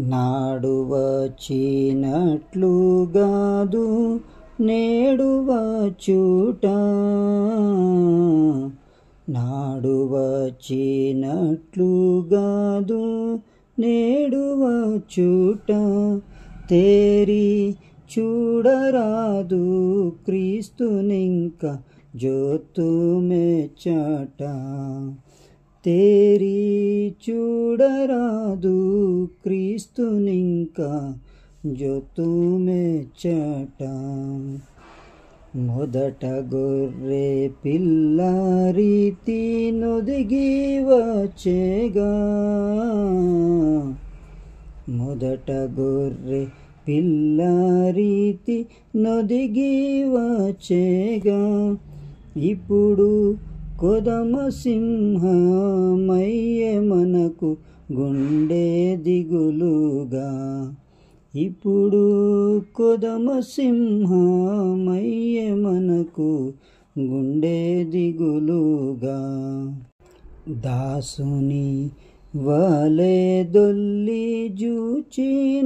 నాడు వచ్చినట్లుగాదు నేడు వచ్చుట, నాడు వచ్చినట్లుగాదు నేడు వచ్చుట, తేరి చూడరాదు క్రీస్తునింక జోతు మెచ్చట, తేరి చూడరాదు క్రీస్తునింక జోతు మెచ్చట. మొదట గొర్రె పిల్ల రీతి నొదిగి వచ్చేగా, మొదట గొర్రె పిల్ల రీతి నొదిగి వచ్చేగా, ఇప్పుడు కొదమ సింహమయ్యే మనకు గుండె దిగులుగా, ఇప్పుడు కొదమ సింహమయ్యే మనకు గుండె దిగులుగా. దాసుని వలె దొల్లి జూచినాముగా,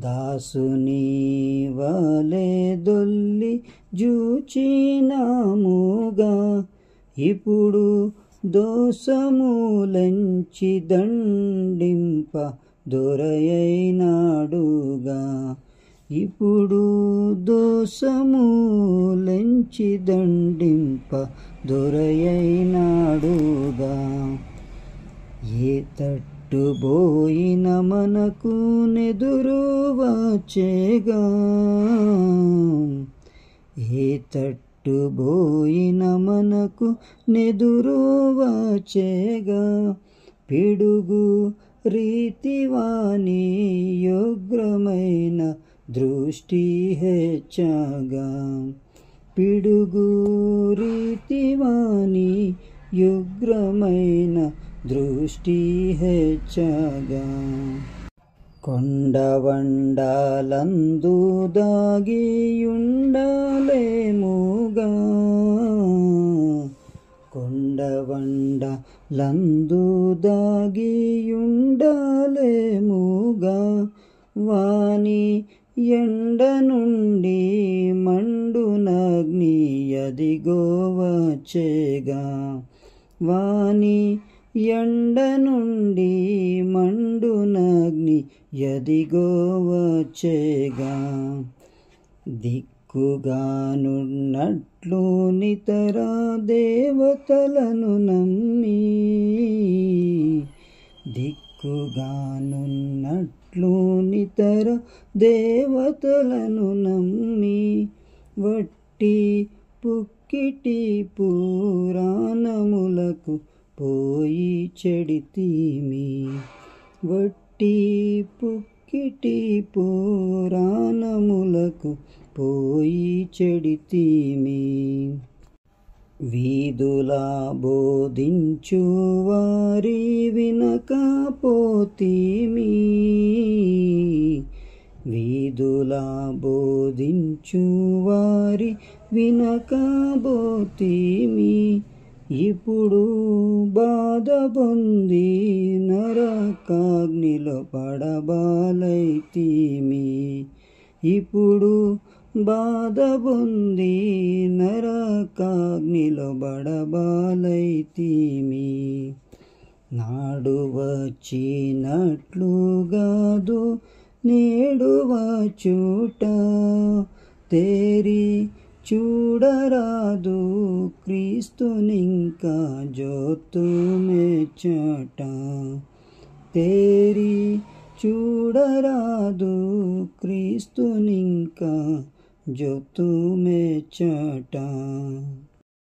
దాసుని వలె దొల్లి జూచినాముగా, ఇప్పుడు దోషములంచి దండింప దొరయైనాడుగా, ఇప్పుడు దోషములంచి దండింప దొరయైనాడుగా. ఏ తట్టు బోయిన మనకు నెదురు వచ్చేగా, ఏ తట్టు బోయిన మనకు నెదురు వచ్చేగా, పిడుగు రీతివాని యోగ్రమైన దృష్టి హెచ్చగా, పిడుగు రీతివాని యుగ్రమైన దృష్టి హెచ్చగా. కొండవండాలందు దాగియుండలేముగా, కొండవండాలందు దాగియుండలేముగా, వాని ఎండ నుండి మండునగ్ని అదిగో వచ్చేగా, వాని ఎండ నుండి మండునగ్ని అదిగో వచ్చేగా. దిక్కుగానున్నట్లు నితర దేవతలను నమ్మి, దిక్కుగానున్నట్లు నితర దేవతలను నమ్మి, వట్టి పుక్కిటి పురాణములకు పోయి చెడితిమి, వట్టి పుక్కిటి పురాణములకు పోయి చెడితిమి. వీధులా బోధించు వారి వినకపోతిమి, వీధులా బోధించు వారి వినకపోతిమి, ఇప్పుడు బాధ పొంది నరకాగ్నిలో పడబాలైతిమి, ఇప్పుడు బాధ పొంది నరకాగ్నిలో పడబాలైతిమి. నాడు వచ్చినట్లుగాదు నేడు వచ్చుట, తేరి చూడరాదు క్రీస్తునింక జోతు మెచ్చట, తేరి చూడరాదు క్రీస్తునింక జోతు మెచ్చట.